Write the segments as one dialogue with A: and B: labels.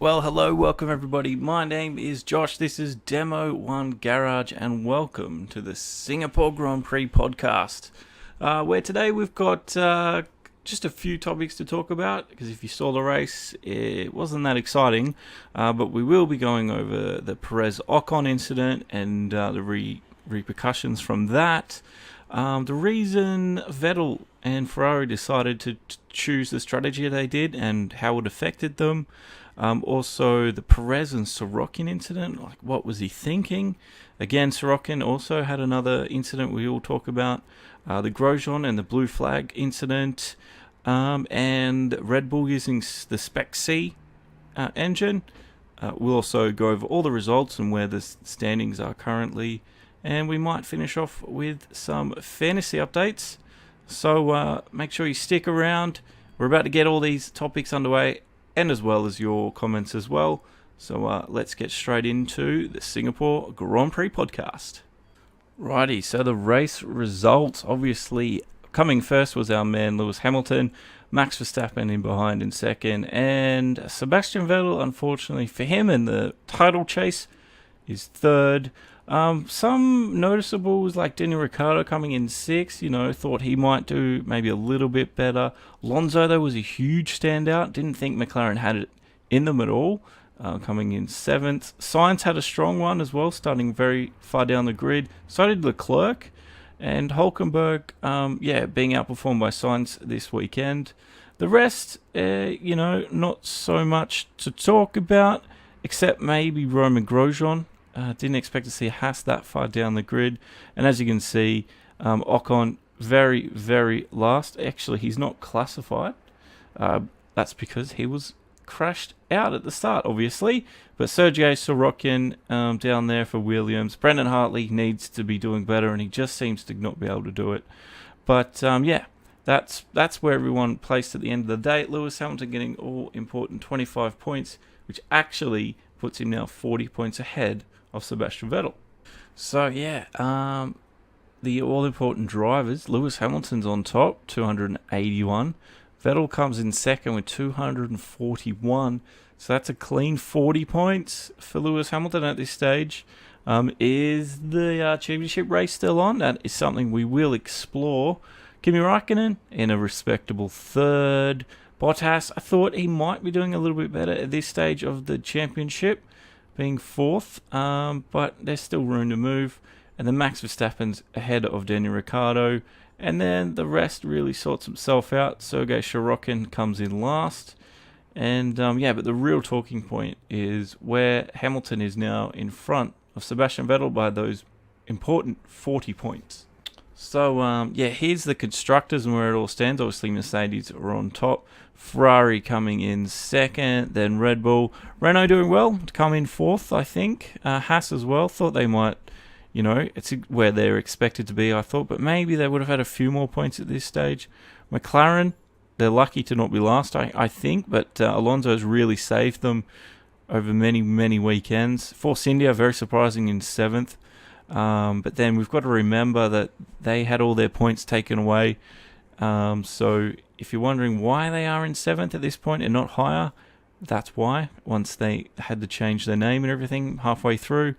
A: Well, hello, welcome everybody. My name is Josh. This is Demo 1 Garage, and welcome to the Singapore Grand Prix podcast, where today we've got just a few topics to talk about, because if you saw the race, it wasn't that exciting, but we will be going over the Perez Ocon incident and the repercussions from that. The reason Vettel and Ferrari decided to choose the strategy they did and how it affected them. Also, the Perez and Sirotkin incident, like what was he thinking? Again, Sirotkin also had another incident we will talk about. The Grosjean and the blue flag incident, and Red Bull using the Spec-C engine. We'll also go over all the results and where the standings are currently. And we might finish off with some fantasy updates. So make sure you stick around. We're about to get all these topics underway, and as well as your comments as well. So let's get straight into the Singapore Grand Prix podcast. Righty, so the race results, obviously coming first was our man Lewis Hamilton, Max Verstappen in behind in second, and Sebastian Vettel, unfortunately for him in the title chase, is third. Some noticeables like Daniel Ricciardo coming in sixth, thought he might do maybe a little bit better. Alonso, though, was a huge standout. Didn't think McLaren had it in them at all, coming in seventh. Sainz had a strong one as well, starting very far down the grid. So did Leclerc. And Hulkenberg, being outperformed by Sainz this weekend. The rest, not so much to talk about, except maybe Romain Grosjean. Didn't expect to see Haas that far down the grid. And as you can see, Ocon very, very last. Actually, he's not classified. That's because he was crashed out at the start, obviously. But Sergei Sirotkin down there for Williams. Brendan Hartley needs to be doing better, and he just seems to not be able to do it. But, that's where everyone placed at the end of the day. Lewis Hamilton getting all important 25 points, which actually puts him now 40 points ahead of Sebastian Vettel. So the all-important drivers, Lewis Hamilton's on top, 281. Vettel comes in second with 241. So that's a clean 40 points for Lewis Hamilton at this stage. Is the championship race still on? That is something we will explore. Kimi Räikkönen in a respectable third. Bottas, I thought he might be doing a little bit better at this stage of the championship, being fourth, but there's still room to move. And then Max Verstappen's ahead of Daniel Ricciardo, and then the rest really sorts himself out. Sergei Sirotkin comes in last, and but the real talking point is where Hamilton is now in front of Sebastian Vettel by those important 40 points. So, here's the constructors and where it all stands. Obviously, Mercedes are on top. Ferrari coming in second, then Red Bull. Renault doing well to come in fourth, I think. Haas as well. Thought they might, it's where they're expected to be, I thought. But maybe they would have had a few more points at this stage. McLaren, they're lucky to not be last, I think. But Alonso's really saved them over many, many weekends. Force India, very surprising, in seventh. But then we've got to remember that they had all their points taken away. So if you're wondering why they are in seventh at this point and not higher, that's why. Once they had to change their name and everything halfway through.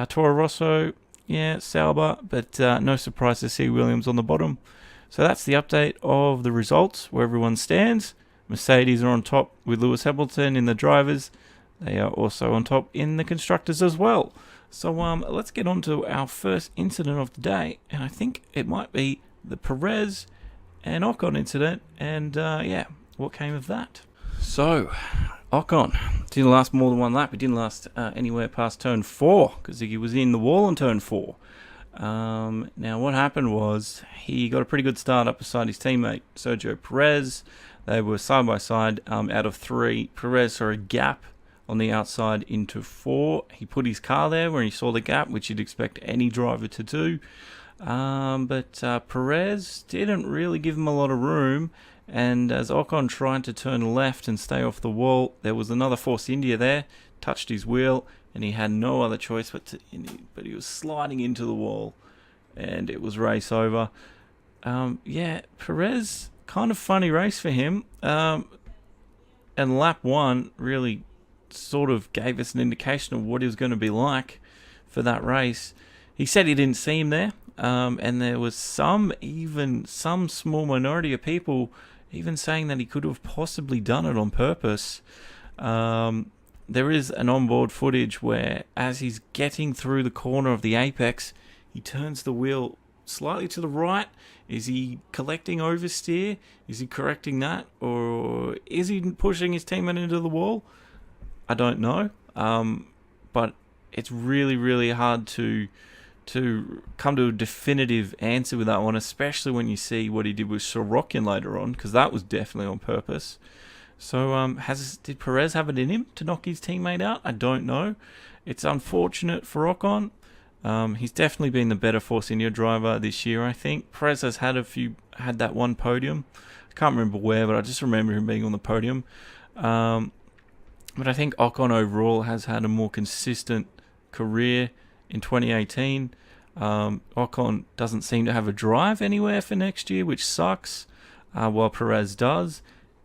A: Toro Rosso, Sauber, but no surprise to see Williams on the bottom. So that's the update of the results, where everyone stands. Mercedes are on top with Lewis Hamilton in the drivers. They are also on top in the constructors as well. So let's get on to our first incident of the day, and I think it might be the Perez and Ocon incident, and what came of that. So, Ocon didn't last more than one lap. He didn't last anywhere past turn 4, because he was in the wall on turn 4. Now, what happened was he got a pretty good start up beside his teammate, Sergio Perez. They were side by side out of 3. Perez saw a gap on the outside into 4. He put his car there when he saw the gap, which you'd expect any driver to do. But Perez didn't really give him a lot of room, and as Ocon tried to turn left and stay off the wall, there was another Force India there, touched his wheel, and he had no other choice but he was sliding into the wall, and it was race over. Perez, kind of funny race for him. And lap 1 really sort of gave us an indication of what he was going to be like for that race. He said he didn't see him there, and there was some small minority of people even saying that he could have possibly done it on purpose. There is an onboard footage where, as he's getting through the corner of the apex, he turns the wheel slightly to the right. Is he collecting oversteer? Is he correcting that? Or is he pushing his teammate into the wall? I don't know. But it's really, really hard to come to a definitive answer with that one, especially when you see what he did with Sirotkin later on, because that was definitely on purpose. So did Perez have it in him to knock his teammate out? I don't know. It's unfortunate for Ocon. He's definitely been the better Force India driver this year, I think. Perez has had that one podium. I can't remember where, but I just remember him being on the podium. But I think Ocon overall has had a more consistent career in 2018. Ocon doesn't seem to have a drive anywhere for next year, which sucks, while Perez does.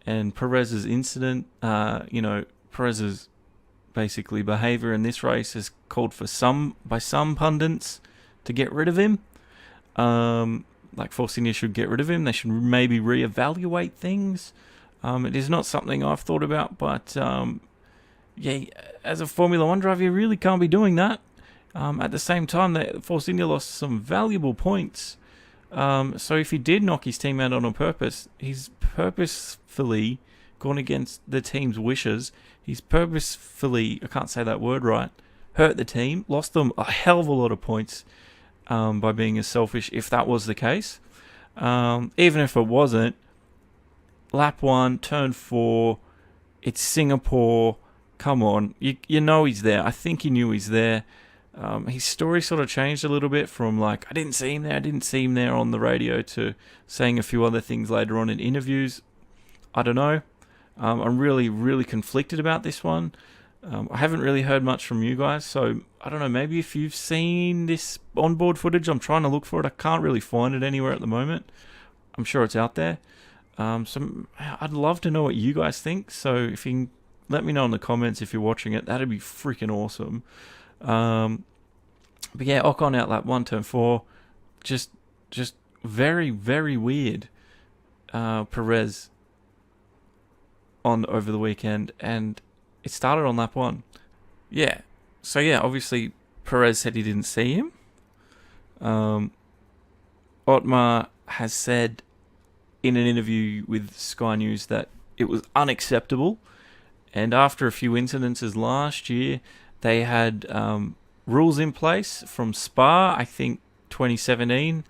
A: And Perez's incident, Perez's basically behaviour in this race has called for some pundits to get rid of him. Like Force India should get rid of him. They should maybe reevaluate things. It is not something I've thought about, but as a Formula One driver, you really can't be doing that. At the same time, Force India lost some valuable points. So if he did knock his team out on purpose, he's purposefully gone against the team's wishes. He's purposefully, I can't say that word right, hurt the team, lost them a hell of a lot of points by being as selfish, if that was the case. Even if it wasn't, lap 1, turn 4, it's Singapore, come on, you know he's there. I think he knew he's there. His story sort of changed a little bit from I didn't see him there on the radio, to saying a few other things later on in interviews. I don't know. I'm really, really conflicted about this one. I haven't really heard much from you guys, so I don't know, maybe if you've seen this onboard footage, I'm trying to look for it. I can't really find it anywhere at the moment. I'm sure it's out there. So I'd love to know what you guys think, so if you can let me know in the comments if you're watching it, that'd be freaking awesome. But yeah, Ocon out lap 1, turn 4, just very, very weird. Perez on over the weekend, and it started on lap 1. Yeah, so yeah, obviously Perez said he didn't see him. Otmar has said in an interview with Sky News that it was unacceptable, and after a few incidences last year, they had rules in place from Spa, I think 2017,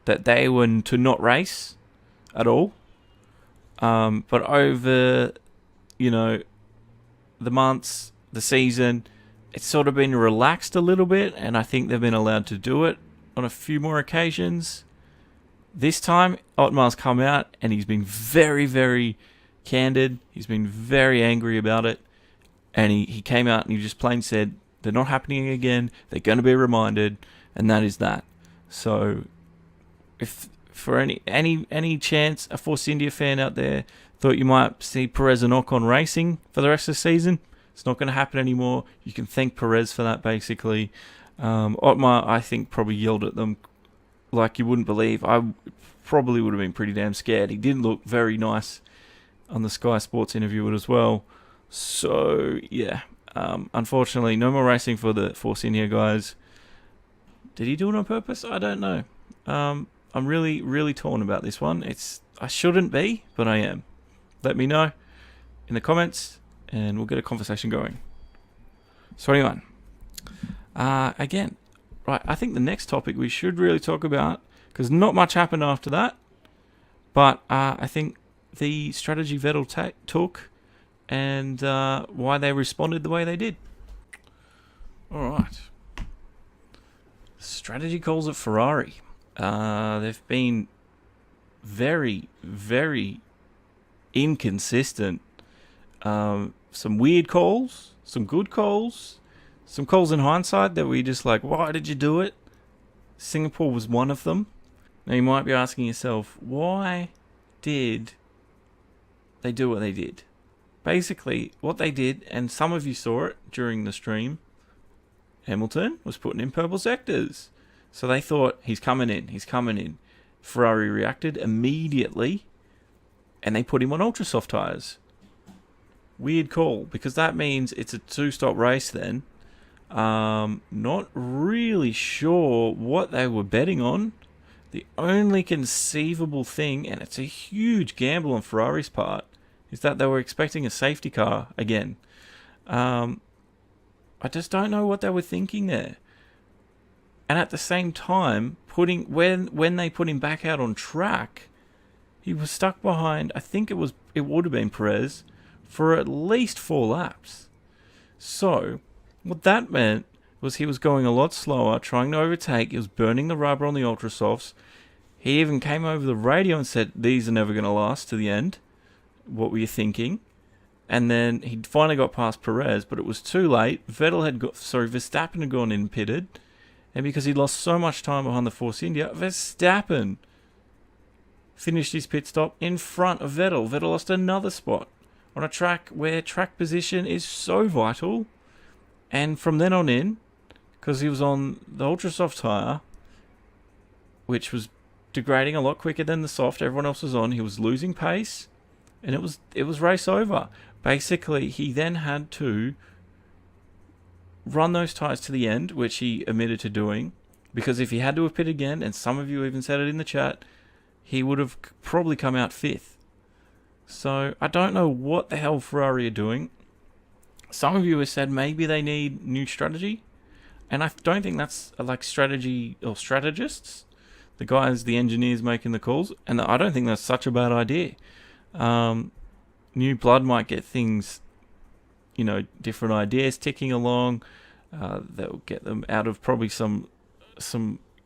A: that they were to not race at all. But over, the months, the season, it's sort of been relaxed a little bit, and I think they've been allowed to do it on a few more occasions. This time, Otmar's come out, and he's been very, very candid. He's been very angry about it. And he came out and he just plain said, they're not happening again, they're going to be reminded, and that is that. So, if for any chance a Force India fan out there thought you might see Perez and Ocon racing for the rest of the season, it's not going to happen anymore. You can thank Perez for that, basically. Otmar, I think, probably yelled at them like you wouldn't believe. I probably would have been pretty damn scared. He didn't look very nice on the Sky Sports interview as well. So, yeah. Unfortunately, no more racing for the Force India guys. Did he do it on purpose? I don't know. I'm really, really torn about this one. I shouldn't be, but I am. Let me know in the comments, and we'll get a conversation going. So anyway, again, right, I think the next topic we should really talk about, because not much happened after that, but I think the strategy Vettel took, and why they responded the way they did. All right. Strategy calls at Ferrari. They've been very, very inconsistent. Some weird calls, some good calls, some calls in hindsight that we just why did you do it? Singapore was one of them. Now you might be asking yourself, why did they do what they did? basically what they did, and some of you saw it during the stream, Hamilton was putting in purple sectors. So they thought, he's coming in. Ferrari reacted immediately, and they put him on ultra soft tyres. Weird call, because that means it's a 2-stop race then. Not really sure what they were betting on. The only conceivable thing, and it's a huge gamble on Ferrari's part, is that they were expecting a safety car again. I just don't know what they were thinking there. And at the same time, when they put him back out on track, he was stuck behind, I think it would have been Perez, for at least 4 laps. So, what that meant was he was going a lot slower, trying to overtake. He was burning the rubber on the ultra softs. He even came over the radio and said, "These are never going to last to the end. What were you thinking?" And then he finally got past Perez, but it was too late. Verstappen had gone in and pitted. And because he lost so much time behind the Force India, Verstappen finished his pit stop in front of Vettel. Vettel lost another spot on a track where track position is so vital. And from then on in, because he was on the ultra soft tyre, which was degrading a lot quicker than the soft everyone else was on, he was losing pace, and it was race over. Basically, he then had to run those tyres to the end, which he admitted to doing, because if he had to have pitted again, and some of you even said it in the chat, he would have probably come out 5th. So I don't know what the hell Ferrari are doing. Some of you have said maybe they need new strategy, and I don't think that's like strategy or strategists, the guys, the engineers making the calls, and I don't think that's such a bad idea. New blood might get things, different ideas ticking along. That will get them out of probably some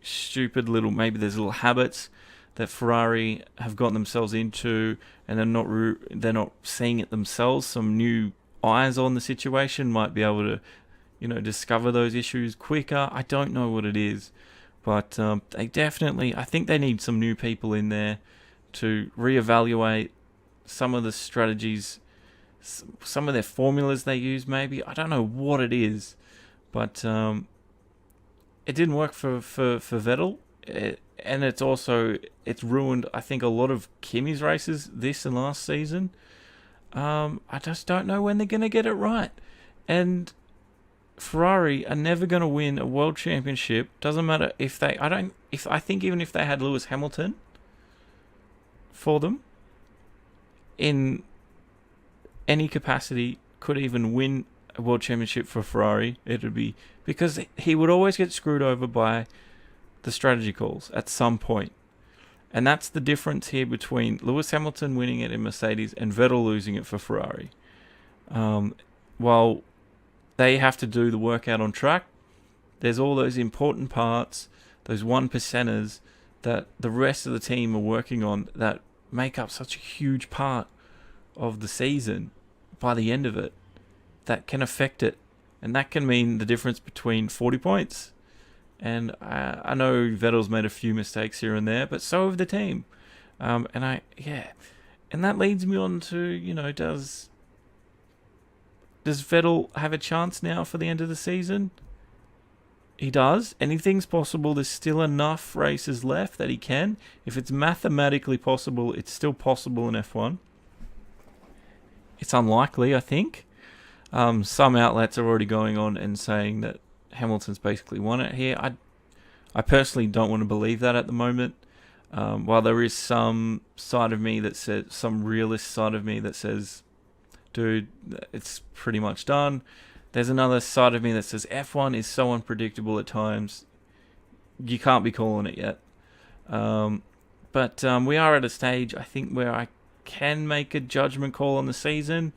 A: stupid maybe there's little habits that Ferrari have gotten themselves into, and they're not seeing it themselves. Some new eyes on the situation might be able to, discover those issues quicker. I don't know what it is, but I think they need some new people in there to reevaluate some of the strategies, some of their formulas they use. Maybe I don't know what it is, but it didn't work for Vettel, and it's ruined, I think, a lot of Kimi's races this and last season. I just don't know when they're going to get it right. And Ferrari are never going to win a world championship. Doesn't matter I think even if they had Lewis Hamilton for them in any capacity, could even win a world championship for Ferrari, it would be because he would always get screwed over by the strategy calls at some point. And that's the difference here between Lewis Hamilton winning it in Mercedes and Vettel losing it for Ferrari. While they have to do the work out on track, there's all those important parts, those 1%ers that the rest of the team are working on that make up such a huge part of the season by the end of it, that can affect it. And that can mean the difference between 40 points. And I know Vettel's made a few mistakes here and there, but so have the team. And that leads me on to, does Vettel have a chance now for the end of the season? He does. Anything's possible. There's still enough races left that he can. If it's mathematically possible, it's still possible in F1. It's unlikely, I think. Some outlets are already going on and saying that Hamilton's basically won it here. I personally don't want to believe that at the moment. While there is some side of me that says, some realist side of me that says, dude, it's pretty much done. There's another side of me that says F1 is so unpredictable at times, you can't be calling it yet. But we are at a stage, I think, where I can make a judgment call on the season.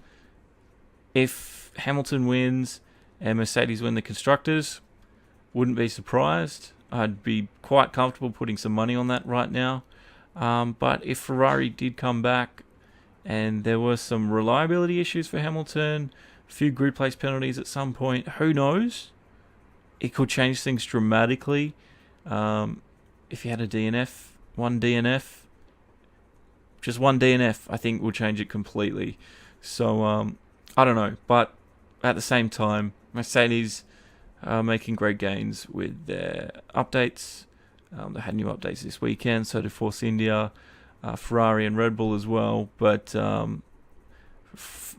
A: If Hamilton wins and Mercedes win the Constructors, wouldn't be surprised. I'd be quite comfortable putting some money on that right now. But if Ferrari did come back and there were some reliability issues for Hamilton, a few grid place penalties at some point, who knows? It could change things dramatically. If you had a DNF, just one DNF, I think will change it completely. So I don't know, but at the same time, Mercedes are making great gains with their updates. They had new updates this weekend, so did Force India, Ferrari and Red Bull as well. But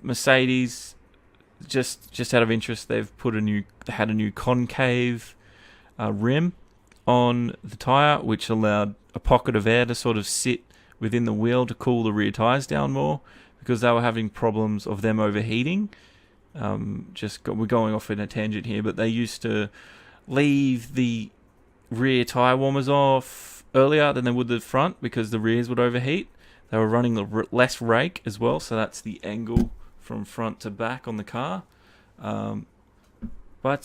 A: Mercedes, just out of interest, they had a new concave rim on the tyre, which allowed a pocket of air to sort of sit within the wheel to cool the rear tyres down more, because they were having problems of them overheating. We're going off in a tangent here, but they used to leave the rear tyre warmers off earlier than they would the front because the rears would overheat. They were running less rake as well, so that's the angle from front to back on the car. But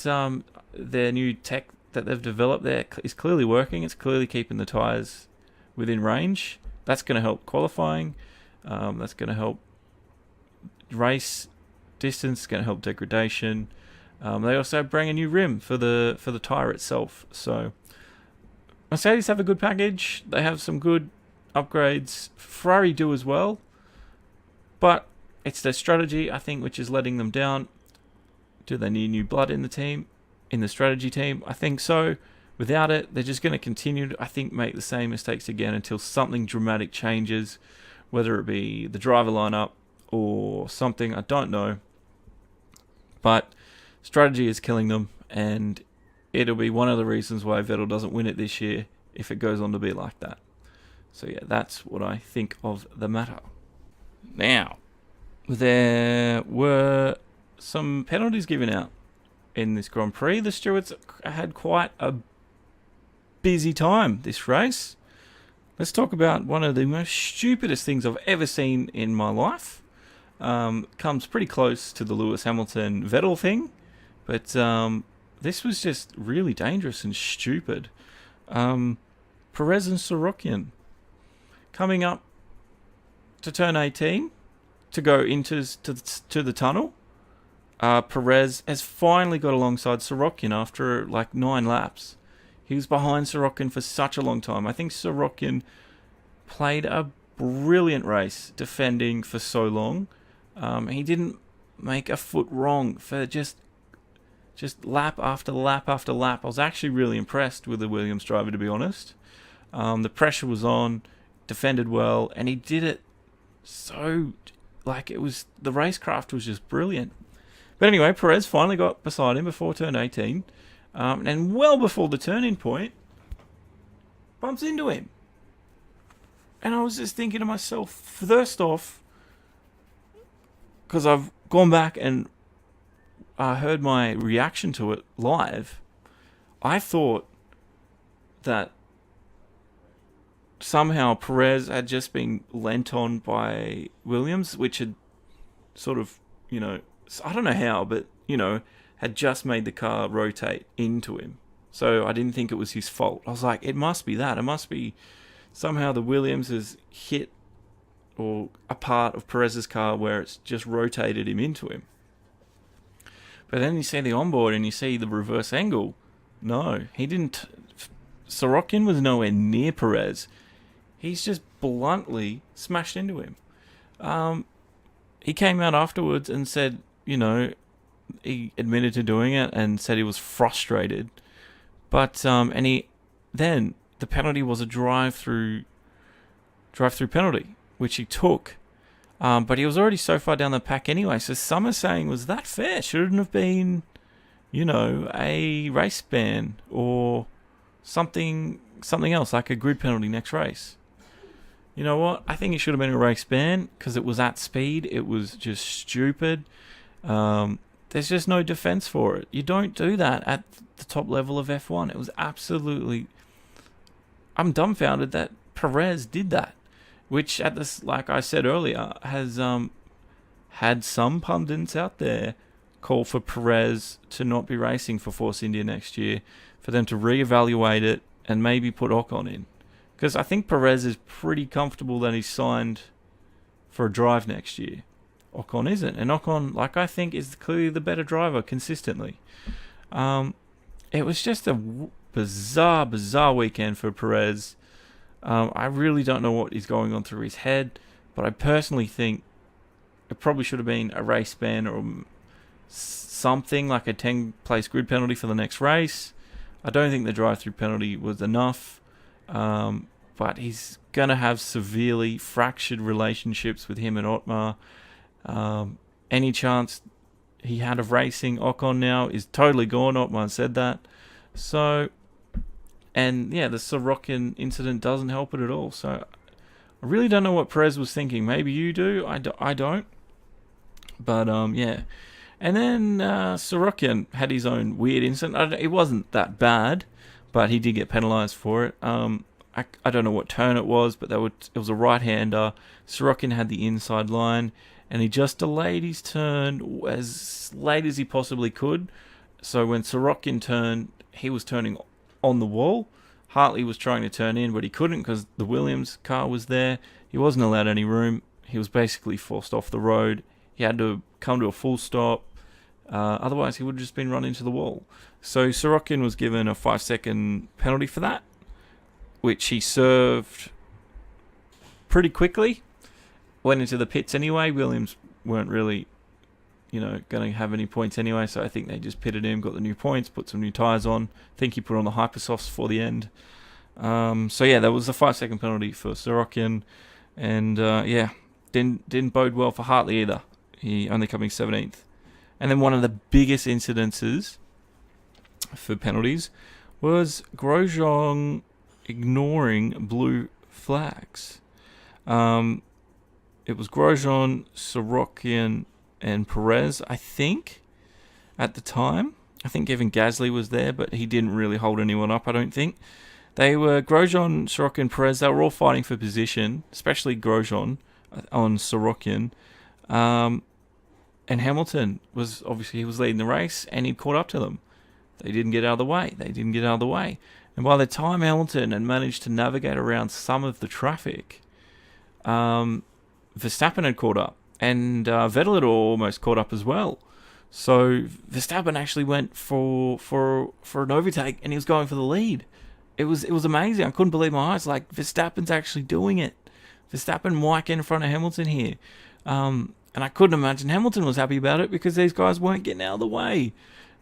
A: their new tech that they've developed there is clearly working. It's clearly keeping the tyres within range. That's going to help qualifying. That's going to help race distance. It's going to help degradation. They also bring a new rim for the tyre itself. So Mercedes have a good package. They have some good upgrades. Ferrari do as well. But it's their strategy, I think, which is letting them down. Do they need new blood in the team? In the strategy team? I think so. Without it, they're just going to continue to, I think, make the same mistakes again until something dramatic changes, whether it be the driver lineup or something, I don't know. But strategy is killing them, and it'll be one of the reasons why Vettel doesn't win it this year if it goes on to be like that. So yeah, that's what I think of the matter. Now, there were some penalties given out in this Grand Prix. The stewards had quite a busy time this race. Let's talk about one of the most stupidest things I've ever seen in my life. Comes pretty close to the Lewis Hamilton Vettel thing, but this was just really dangerous and stupid. Perez and Sirotkin coming up to turn 18 to go into the tunnel. Perez has finally got alongside Sirotkin after like 9 laps. He was behind Sirotkin for such a long time. I think Sirotkin played a brilliant race defending for so long. He didn't make a foot wrong for just lap after lap after lap. I was actually really impressed with the Williams driver, to be honest. The pressure was on, defended well, and he did it so, like, it was, the racecraft was just brilliant. But anyway, Perez finally got beside him before turn 18, and well before the turning point, bumps into him. And I was just thinking to myself, first off, because I've gone back and heard my reaction to it live, I thought that somehow Perez had just been lent on by Williams, which had sort of, I don't know how, but, had just made the car rotate into him. So I didn't think it was his fault. I was like, it must be that. It must be somehow the Williams has hit or a part of Perez's car where it's just rotated him into him. But then you see the onboard and you see the reverse angle. No, he didn't. Sirotkin was nowhere near Perez. He's just bluntly smashed into him. He came out afterwards and said, he admitted to doing it and said he was frustrated. But then the penalty was a drive-through penalty, which he took. But he was already so far down the pack anyway. So some are saying, was that fair? Shouldn't have been, a race ban or something else, like a grid penalty next race. You know what? I think it should have been a race ban because it was at speed. It was just stupid. There's just no defense for it. You don't do that at the top level of F1. It was absolutely... I'm dumbfounded that Perez did that, which at this, like I said earlier, has had some pundits out there call for Perez to not be racing for Force India next year, for them to reevaluate it and maybe put Ocon in. Because I think Perez is pretty comfortable that he's signed for a drive next year. Ocon isn't. And Ocon, I think, is clearly the better driver consistently. It was just a bizarre weekend for Perez. I really don't know what is going on through his head, but I personally think it probably should have been a race ban or something like a 10-place grid penalty for the next race. I don't think the drive-through penalty was enough, but he's going to have severely fractured relationships with him and Otmar. Any chance he had of racing Ocon now is totally gone. Otmar said that. So, and yeah, the Sirotkin incident doesn't help it at all. So, I really don't know what Perez was thinking. Maybe you do. I don't. But, yeah. And then Sirotkin had his own weird incident. It wasn't that bad, but he did get penalised for it. I don't know what turn it was, but it was a right-hander. Sirotkin had the inside line, and he just delayed his turn as late as he possibly could. So when Sirotkin turned, he was turning on the wall. Hartley was trying to turn in, but he couldn't because the Williams car was there. He wasn't allowed any room. He was basically forced off the road. He had to come to a full stop. Otherwise, he would have just been run into the wall. So Sirotkin was given a 5-second penalty for that, which he served pretty quickly. Went into the pits anyway. Williams weren't really, going to have any points anyway, so I think they just pitted him, got the new points, put some new tyres on. I think he put on the Hypersofts for the end. So yeah, that was a 5-second penalty for Sirotkin, and yeah, didn't bode well for Hartley either. He only coming 17th. And then one of the biggest incidences for penalties was Grosjean ignoring blue flags. It was Grosjean, Sirotkin, and Perez, I think, at the time. I think even Gasly was there, but he didn't really hold anyone up, I don't think. They were Grosjean, Sirotkin, Perez. They were all fighting for position, especially Grosjean on Sirotkin. And Hamilton was leading the race, and he'd caught up to them. They didn't get out of the way. And by the time Hamilton had managed to navigate around some of the traffic, Verstappen had caught up, and Vettel had almost caught up as well. So Verstappen actually went for an overtake, and he was going for the lead. It was amazing. I couldn't believe my eyes. Like, Verstappen's actually doing it. Verstappen might get in front of Hamilton here. And I couldn't imagine Hamilton was happy about it because these guys weren't getting out of the way.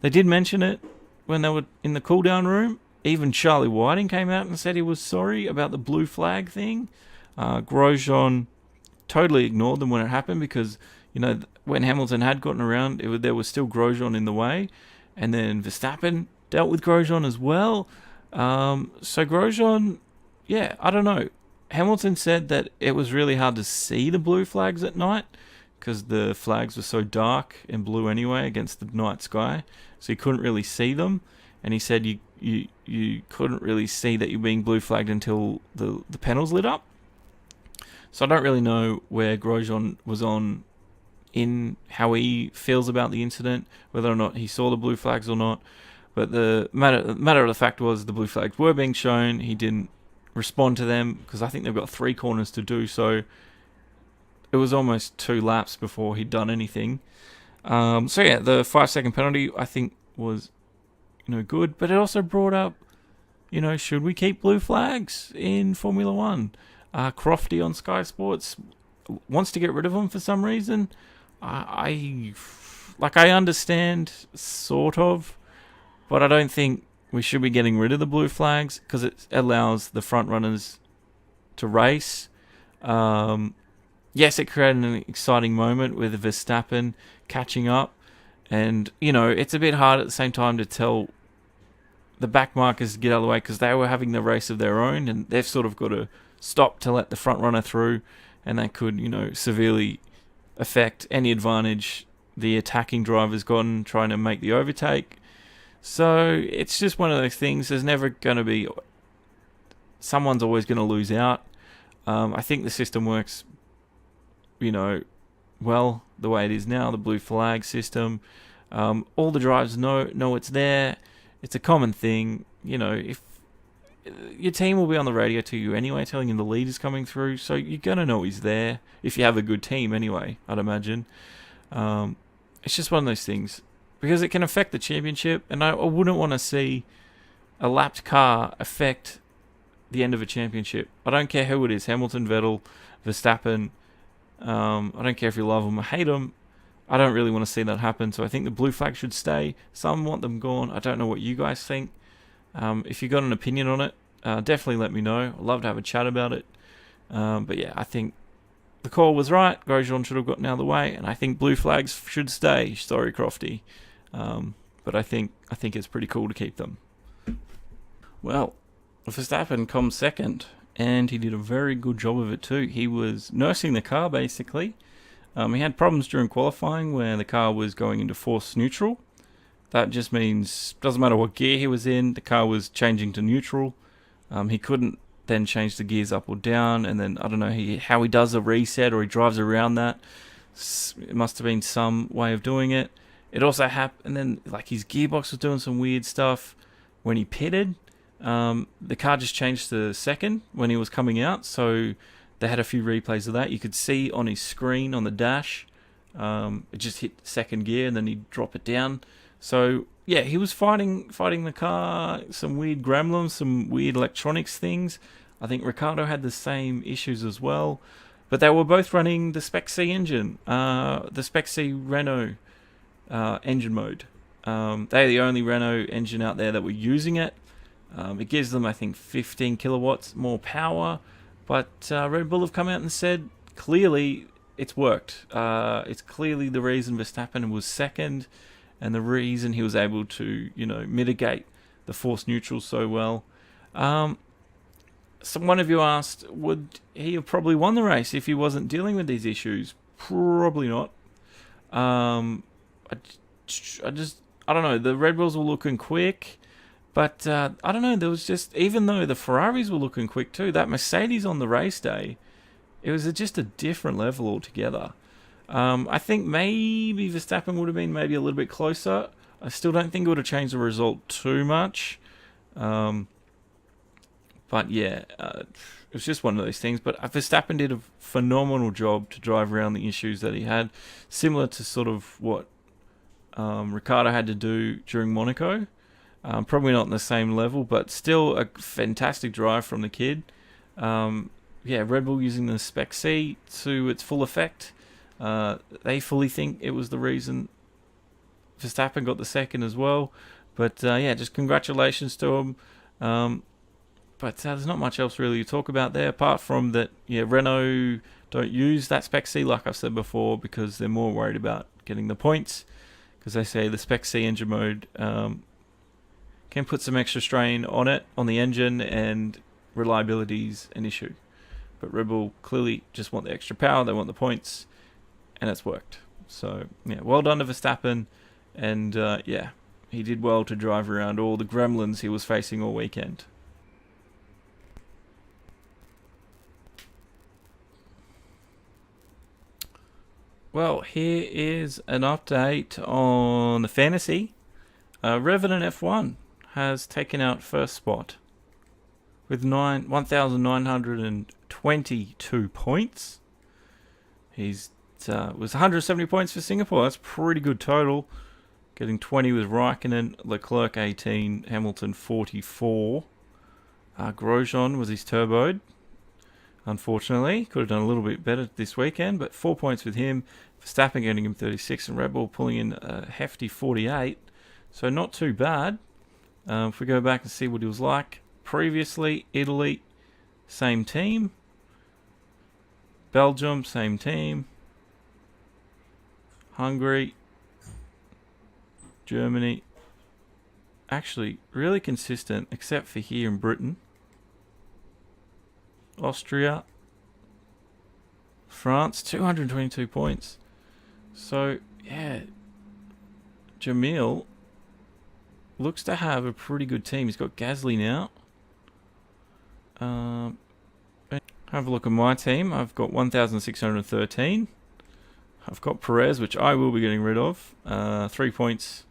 A: They did mention it when they were in the cool-down room. Even Charlie Whiting came out and said he was sorry about the blue flag thing. Grosjean totally ignored them when it happened because, when Hamilton had gotten around, there was still Grosjean in the way. And then Verstappen dealt with Grosjean as well. So Grosjean, yeah, I don't know. Hamilton said that it was really hard to see the blue flags at night because the flags were so dark and blue anyway against the night sky, so you couldn't really see them. And he said you couldn't really see that you're being blue flagged until the panels lit up. So I don't really know where Grosjean was on in how he feels about the incident, whether or not he saw the blue flags or not. But the matter of the fact was the blue flags were being shown. He didn't respond to them because I think they've got 3 corners to do so. It was almost 2 laps before he'd done anything. So yeah, the 5-second penalty I think was good, but it also brought up should we keep blue flags in Formula 1? Crofty on Sky Sports wants to get rid of them for some reason. I understand sort of, but I don't think we should be getting rid of the blue flags because it allows the front runners to race. Yes, it created an exciting moment with Verstappen catching up. And, it's a bit hard at the same time to tell the back markers to get out of the way because they were having the race of their own and they've sort of got to stop to let the front runner through, and that could, severely affect any advantage the attacking driver's gotten trying to make the overtake. So it's just one of those things. There's never going to be... Someone's always going to lose out. I think the system works, well, the way it is now, the blue flag system. All the drivers know it's there. It's a common thing. If your team will be on the radio to you anyway, telling you the lead is coming through, so you're going to know he's there, if you have a good team anyway, I'd imagine. It's just one of those things, because it can affect the championship, and I wouldn't want to see a lapped car affect the end of a championship. I don't care who it is, Hamilton, Vettel, Verstappen, I don't care if you love them or hate them. I don't really want to see that happen. So I think the blue flag should stay. Some want them gone. I don't know what you guys think. If you got an opinion on it, definitely let me know. I'd love to have a chat about it. But yeah, I think the call was right. Grosjean should have gotten out of the way, and I think blue flags should stay. Sorry, Crofty. But I think it's pretty cool to keep them. Well, Verstappen comes second, and he did a very good job of it too. He was nursing the car basically. He had problems during qualifying where the car was going into force neutral. That just means doesn't matter what gear he was in, the car was changing to neutral. He couldn't then change the gears up or down, and then I don't know how he does a reset or he drives around that. It must have been some way of doing it. It also happened, and then like his gearbox was doing some weird stuff when he pitted. The car just changed to second when he was coming out, so they had a few replays of that. You could see on his screen on the dash, it just hit second gear and then he'd drop it down. So yeah, he was fighting the car, some weird gremlins, some weird electronics things. I think Ricciardo had the same issues as well, but they were both running the Spec-C engine, the Spec-C Renault engine mode. They're the only Renault engine out there that were using it. It gives them, I think, 15 kilowatts more power, but Red Bull have come out and said clearly it's worked. It's clearly the reason Verstappen was second, and the reason he was able to, mitigate the force neutral so well. One of you asked, would he have probably won the race if he wasn't dealing with these issues? Probably not. I don't know. The Red Bulls were looking quick, but I don't know. There was just, even though the Ferraris were looking quick too, that Mercedes on the race day, it was just a different level altogether. I think maybe Verstappen would have been maybe a little bit closer. I still don't think it would have changed the result too much. But yeah, it was just one of those things. But Verstappen did a phenomenal job to drive around the issues that he had, similar to sort of what Ricciardo had to do during Monaco. Probably not on the same level, but still a fantastic drive from the kid. Red Bull using the Spec-C to its full effect. They fully think it was the reason Verstappen got the second as well. But just congratulations to him. But there's not much else really to talk about there, apart from that, Renault don't use that Spec-C, like I've said before, because they're more worried about getting the points. Because they say the Spec-C engine mode can put some extra strain on it, on the engine, and reliability's an issue. But Red Bull clearly just want the extra power, they want the points, and it's worked. So, well done to Verstappen, and he did well to drive around all the gremlins he was facing all weekend. Well, here is an update on the fantasy. Revenant F1 has taken out first spot with 1,922 points. He's was 170 points for Singapore. That's pretty good total. Getting 20 with Raikkonen, Leclerc 18, Hamilton 44. Grosjean was his turboed. Unfortunately, could have done a little bit better this weekend, but 4 points with him. Verstappen getting him 36, and Red Bull pulling in a hefty 48. So not too bad. If we go back and see what he was like previously, Italy, same team. Belgium, same team. Hungary, Germany. Actually, really consistent, except for here in Britain. Austria, France, 222 points. So, Jamil looks to have a pretty good team. He's got Gasly now. Have a look at my team. I've got 1,613. I've got Perez, which I will be getting rid of. 3 points.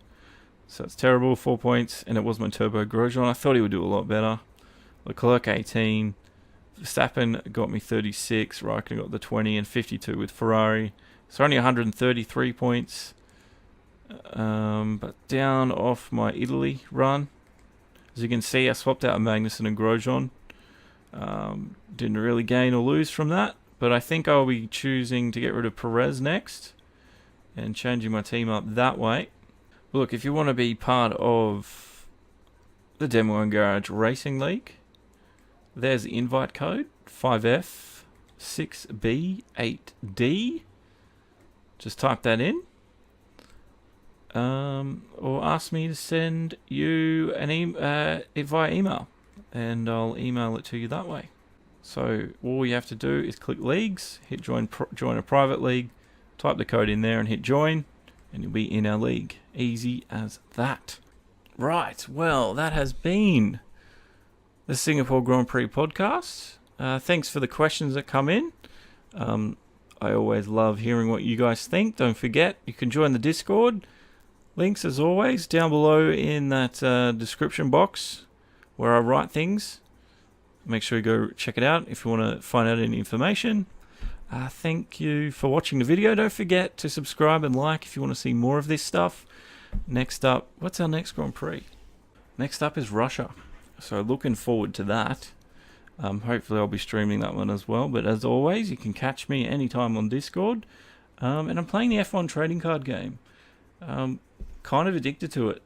A: So it's terrible. 4 points. And it was my turbo Grosjean. I thought he would do a lot better. Leclerc 18. Verstappen got me 36, Raikkonen got the 20, and 52 with Ferrari. So only 133 points. But down off my Italy run. As you can see, I swapped out Magnussen and Grosjean. Didn't really gain or lose from that, But I think I'll be choosing to get rid of Perez next and changing my team up that way. Look, if you want to be part of the Demo 1 Garage Racing League, there's the invite code 5F6B8D. Just type that in. Or ask me to send you an it via email, and I'll email it to you that way. So all you have to do is click leagues, hit join a private league, type the code in there and hit join, and you'll be in our league. Easy as that. Right, well, that has been the Singapore Grand Prix podcast. Thanks for the questions that come in. I always love hearing what you guys think. Don't forget, you can join the Discord. Links, as always, down below in that description box where I write things. Make sure you go check it out if you want to find out any information. Thank you for watching the video. Don't forget to subscribe and like if you want to see more of this stuff. Next up, what's our next Grand Prix? Next up is Russia. So looking forward to that. Hopefully I'll be streaming that one as well. But as always, you can catch me anytime on Discord. And I'm playing the F1 trading card game. Kind of addicted to it,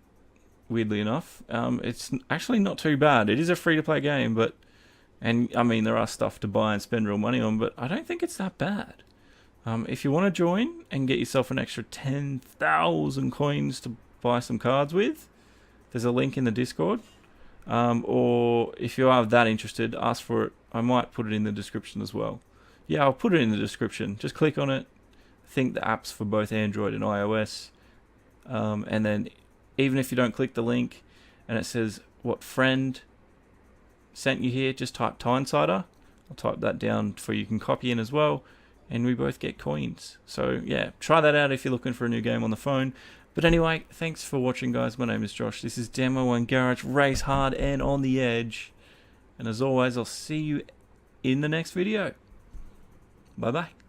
A: weirdly enough. It's actually not too bad. It is a free-to-play game, and I mean, there are stuff to buy and spend real money on, but I don't think it's that bad. If you want to join and get yourself an extra 10,000 coins to buy some cards with, there's a link in the Discord. Or if you are that interested, ask for it. I might put it in the description as well. Yeah, I'll put it in the description. Just click on it. I think the app's for both Android and iOS. And then even if you don't click the link and it says what friend sent you here, just type Tyneside. I'll type that down for you can copy in as well, and we both get coins. So yeah, try that out if you're looking for a new game on the phone. But anyway, thanks for watching, guys. My name is Josh. This is Demo 1 Garage. Race hard and on the edge. And as always, I'll see you in the next video. Bye bye.